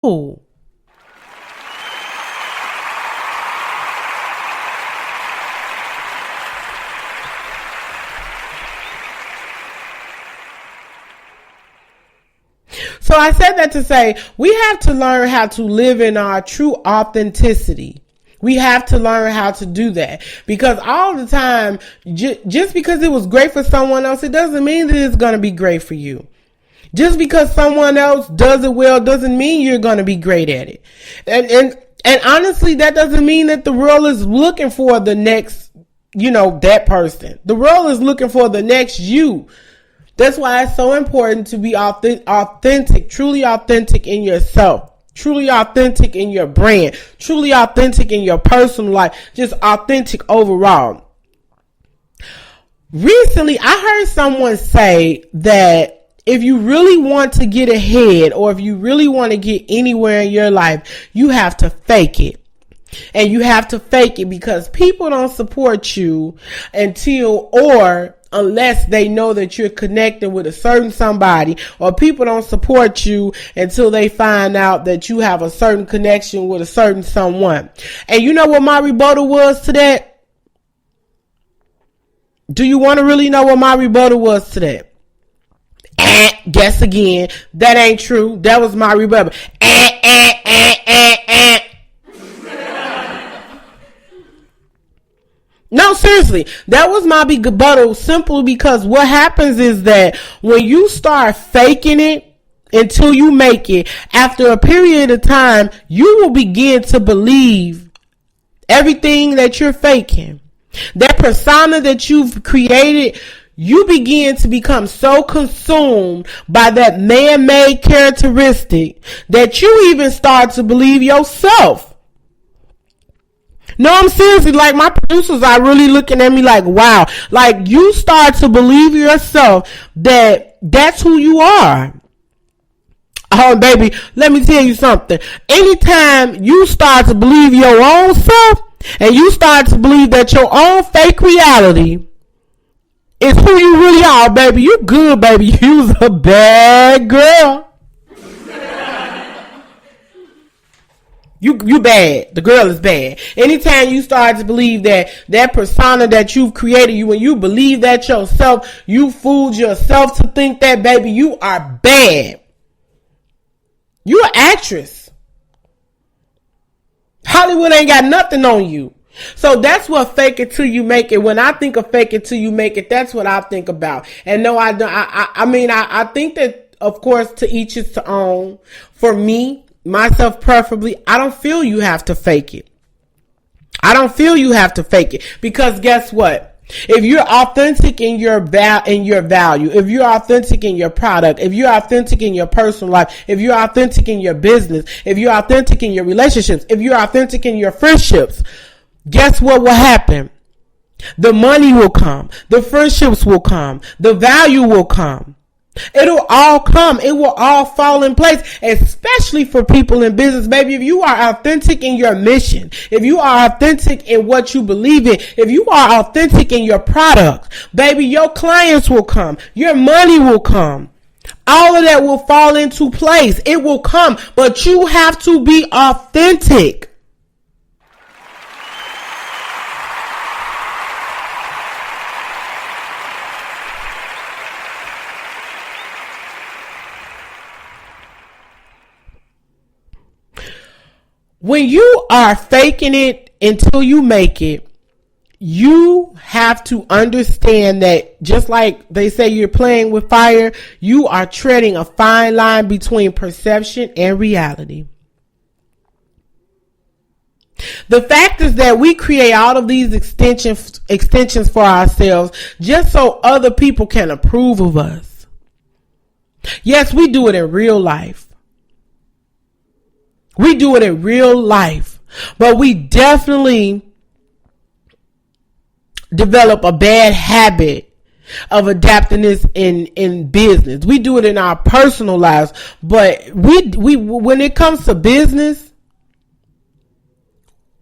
So I said that to say we have to learn how to live in our true authenticity. We have to learn how to do that, because all the time, just because it was great for someone else, it doesn't mean that it's going to be great for you. Just because someone else does it well doesn't mean you're going to be great at it. And honestly, that doesn't mean that the world is looking for the next, that person. The world is looking for the next you. That's why it's so important to be authentic, truly authentic in yourself, truly authentic in your brand, truly authentic in your personal life, just authentic overall. Recently, I heard someone say that if you really want to get ahead, or if you really want to get anywhere in your life, you have to fake it. And you have to fake it because people don't support you unless they know that you're connected with a certain somebody, or people don't support you until they find out that you have a certain connection with a certain someone. And you know what my rebuttal was to that? Do you want to really know what my rebuttal was to that? Guess again. That ain't true. That was my rebuttal. No, seriously, that was my big rebuttal, simply because what happens is that when you start faking it until you make it, after a period of time, you will begin to believe everything that you're faking. That persona that you've created, you begin to become so consumed by that man-made characteristic that you even start to believe yourself. No, I'm seriously, like, my producers are really looking at me like, wow. Like, you start to believe yourself that that's who you are. Oh, baby, let me tell you something. Anytime you start to believe your own self, and you start to believe that your own fake reality is who you really are, baby, you good, baby. You's a bad girl. You bad. The girl is bad. Anytime you start to believe that persona that you've created, when you believe that yourself, you fooled yourself to think that, baby, you are bad. You're an actress. Hollywood ain't got nothing on you. So that's what fake it till you make it. When I think of fake it till you make it, that's what I think about. And no, I don't. I think that, of course, to each its own. For me, myself preferably, I don't feel you have to fake it. I don't feel you have to fake it, because guess what? If you're authentic in your value, if you're authentic in your product, if you're authentic in your personal life, if you're authentic in your business, if you're authentic in your relationships, if you're authentic in your friendships, guess what will happen? The money will come. The friendships will come. The value will come. It'll all come. It will all fall in place, especially for people in business, baby. If you are authentic in your mission, if you are authentic in what you believe in, if you are authentic in your product, baby, your clients will come. Your money will come. All of that will fall into place. It will come, but you have to be authentic. When you are faking it until you make it, you have to understand that, just like they say you're playing with fire, you are treading a fine line between perception and reality. The fact is that we create all of these extensions for ourselves just so other people can approve of us. Yes, we do it in real life. We do it in real life, but we definitely develop a bad habit of adapting this in business. We do it in our personal lives, but we when it comes to business,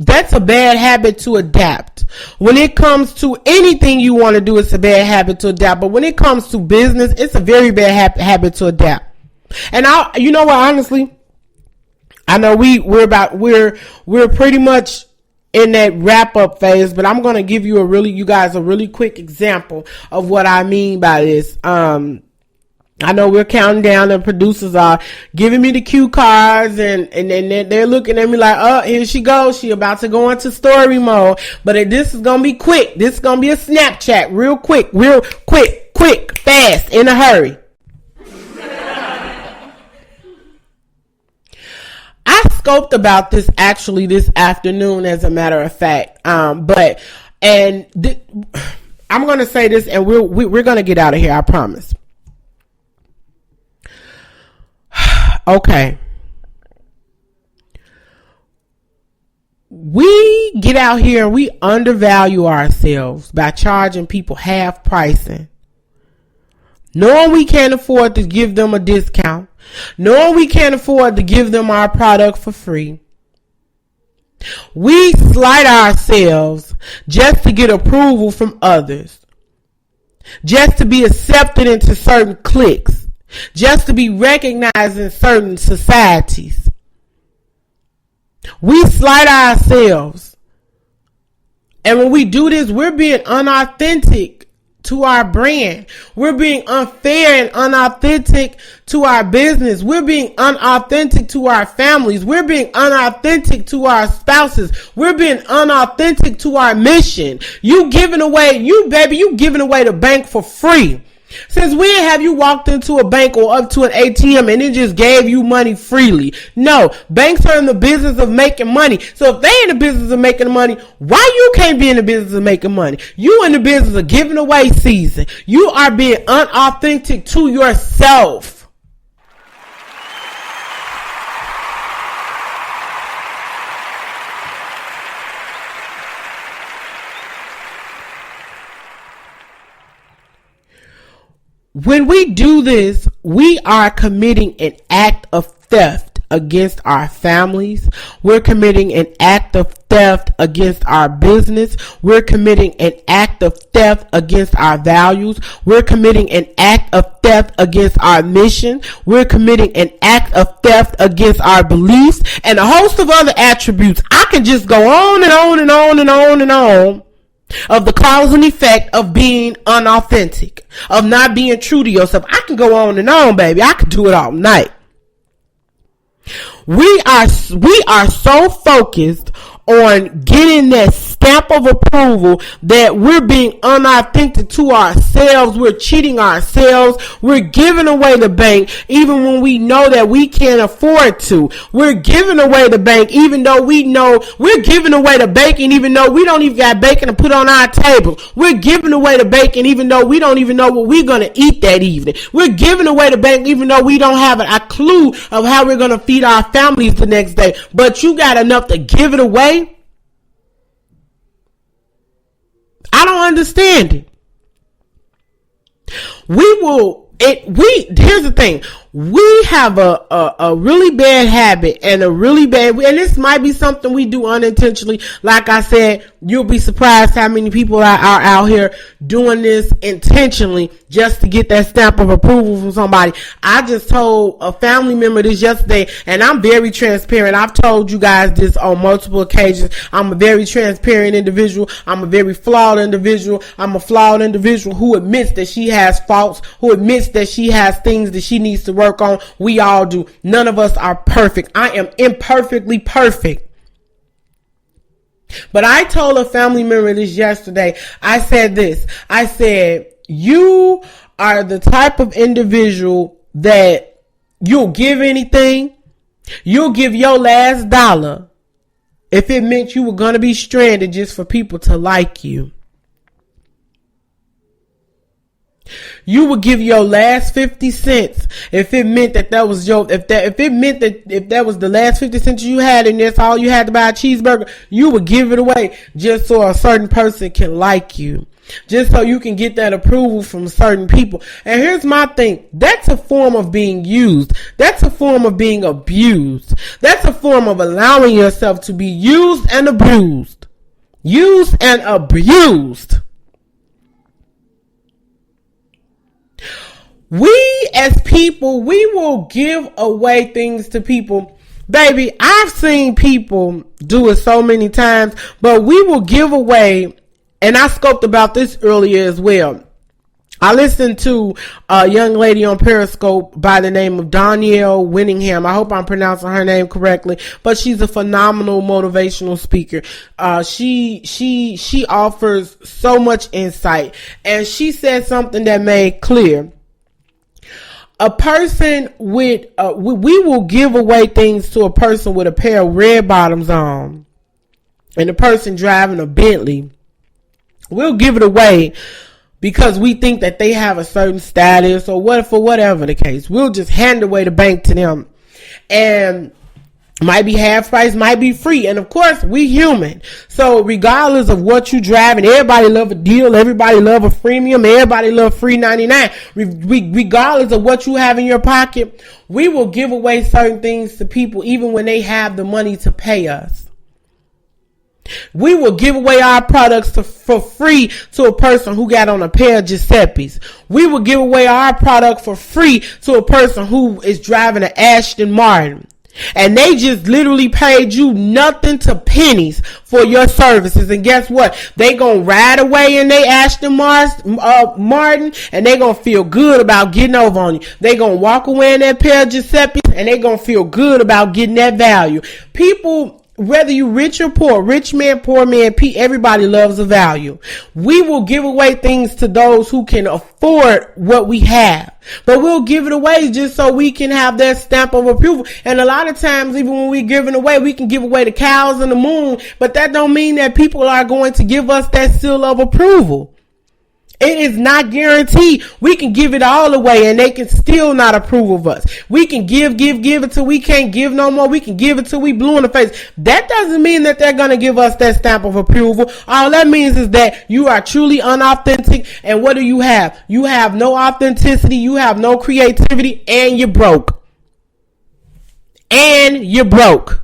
that's a bad habit to adapt. When it comes to anything you want to do, it's a bad habit to adapt. But when it comes to business, it's a very bad habit to adapt. And you know what, honestly, I know we're pretty much in that wrap up phase, but I'm going to give you guys a really quick example of what I mean by this. I know we're counting down, and producers are giving me the cue cards, and then they're looking at me like, oh, here she goes. She about to go into story mode. But this is going to be quick. This is going to be a Snapchat real quick, fast, in a hurry. I scoped about this actually this afternoon, as a matter of fact. I'm going to say this, and we're going to get out of here. I promise. Okay. We get out here and we undervalue ourselves by charging people half pricing. Knowing we can't afford to give them a discount. Knowing we can't afford to give them our product for free. We slight ourselves just to get approval from others. Just to be accepted into certain cliques. Just to be recognized in certain societies. We slight ourselves. And when we do this, we're being unauthentic to our brand. We're being unfair and unauthentic to our business. We're being unauthentic to our families. We're being unauthentic to our spouses. We're being unauthentic to our mission. You giving away the bank for free. Since when have you walked into a bank or up to an ATM and it just gave you money freely? No, banks are in the business of making money. So if they in the business of making money, why you can't be in the business of making money? You in the business of giving away season. You are being unauthentic to yourself. When we do this, we are committing an act of theft against our families. We're committing an act of theft against our business. We're committing an act of theft against our values. We're committing an act of theft against our mission. We're committing an act of theft against our beliefs and a host of other attributes. I can just go on and on and on and on and on of the cause and effect of being unauthentic, of not being true to yourself. I can go on and on, baby. I could do it all night. We are so focused on getting that stamp of approval that we're being unauthentic to ourselves. We're cheating ourselves. We're giving away the bank even when we know that we can't afford to. We're giving away the bank even though we know we're giving away the bacon even though we don't even got bacon to put on our table. We're giving away the bacon even though we don't even know what we're going to eat that evening. We're giving away the bank even though we don't have a clue of how we're going to feed our families the next day. But you got enough to give it away? I don't understand it. Here's the thing. We have a really bad habit and and this might be something we do unintentionally. Like I said, you'll be surprised how many people are out here doing this intentionally just to get that stamp of approval from somebody. I just told a family member this yesterday, and I'm very transparent. I've told you guys this on multiple occasions. I'm a very transparent individual. I'm a very flawed individual. I'm a flawed individual who admits that she has faults, who admits that she has things that she needs to work on. We all do. None of us are perfect. I am imperfectly perfect. But I told a family member this yesterday. I said this. I said, you are the type of individual that you'll give anything. You'll give your last dollar if it meant you were going to be stranded just for people to like you. You would give your last 50 cents if it meant that was if that was the last 50 cents you had and that's all you had to buy a cheeseburger. You would give it away just so a certain person can like you, just so you can get that approval from certain people. And here's my thing. That's a form of being used. That's a form of being abused. That's a form of allowing yourself to be used and abused. Used and abused. We as people, we will give away things to people Baby, I've seen people do it so many times, but we will give away, and I scoped about this earlier as well. I listened to a young lady on Periscope by the name of Danielle Winningham. I hope I'm pronouncing her name correctly, but she's a phenomenal motivational speaker. She offers so much insight, and she said something that made clear. A person with, we will give away things to a person with a pair of red bottoms on, and a person driving a Bentley. We'll give it away because we think that they have a certain status or what, for whatever the case. We'll just hand away the bank to them, and might be half price, might be free. And of course, we human. So regardless of what you driving, everybody love a deal. Everybody love a freemium. Everybody love free 99. Regardless of what you have in your pocket, we will give away certain things to people even when they have the money to pay us. We will give away our products for free to a person who got on a pair of Giuseppe's. We will give away our product for free to a person who is driving an Aston Martin. And they just literally paid you nothing to pennies for your services. And guess what? They gonna ride away in their Aston Martin, and they gonna feel good about getting over on you. They gonna walk away in that pair of Giuseppe's, and they gonna feel good about getting that value. People, whether you rich or poor, rich man, poor man, everybody loves a value. We will give away things to those who can afford what we have, but we'll give it away just so we can have that stamp of approval. And a lot of times, even when we're giving away, we can give away the cows and the moon, but that don't mean that people are going to give us that seal of approval. It is not guaranteed. We can give it all away and they can still not approve of us. We can give until we can't give no more. We can give until we blue in the face. That doesn't mean that they're going to give us that stamp of approval. All that means is that you are truly unauthentic. And what do you have? You have no authenticity. You have no creativity, and you're broke. And you're broke.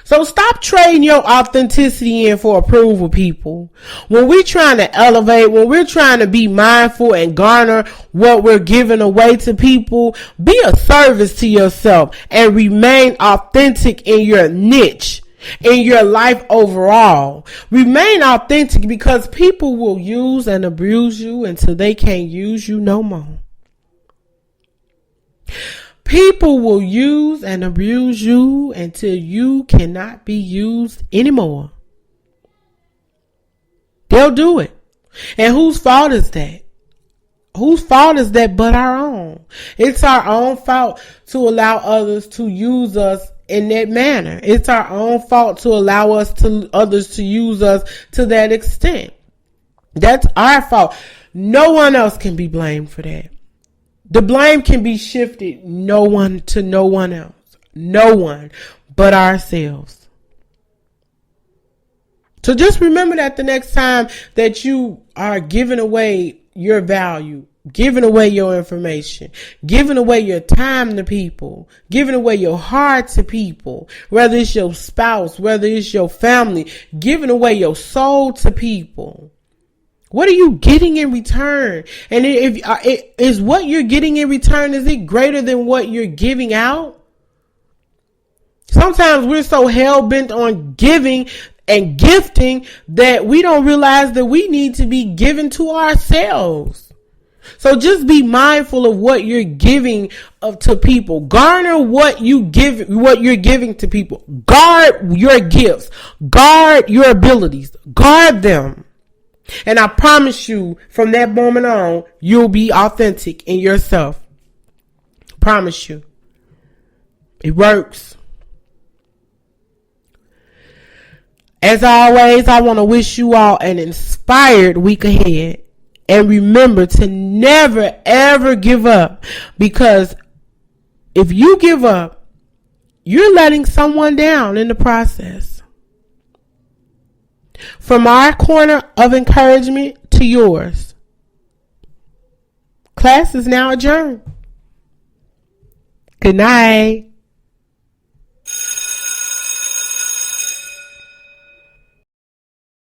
So stop trading your authenticity in for approval, people. When we're trying to elevate, when we're trying to be mindful and garner what we're giving away to people, be a service to yourself and remain authentic in your niche, in your life overall. Remain authentic, because people will use and abuse you until they can't use you no more. People will use and abuse you until you cannot be used anymore. They'll do it. And whose fault is that? Whose fault is that but our own? It's our own fault to allow others to use us in that manner. It's our own fault to allow others to use us to that extent. That's our fault. No one else can be blamed for that. The blame can be shifted no one else. No one but ourselves. So just remember that the next time that you are giving away your value, giving away your information, giving away your time to people, giving away your heart to people, whether it's your spouse, whether it's your family, giving away your soul to people. What are you getting in return? And is what you're getting in return, is it greater than what you're giving out? Sometimes we're so hell-bent on giving and gifting that we don't realize that we need to be given to ourselves. So just be mindful of what you're giving to people. Garner what you're giving to people. Guard your gifts. Guard your abilities. Guard them. And I promise you, from that moment on, you'll be authentic in yourself. Promise you. It works. As always, I want to wish you all an inspired week ahead. And remember to never, ever give up. Because if you give up, you're letting someone down in the process. From our corner of encouragement to yours. Class is now adjourned. Good night.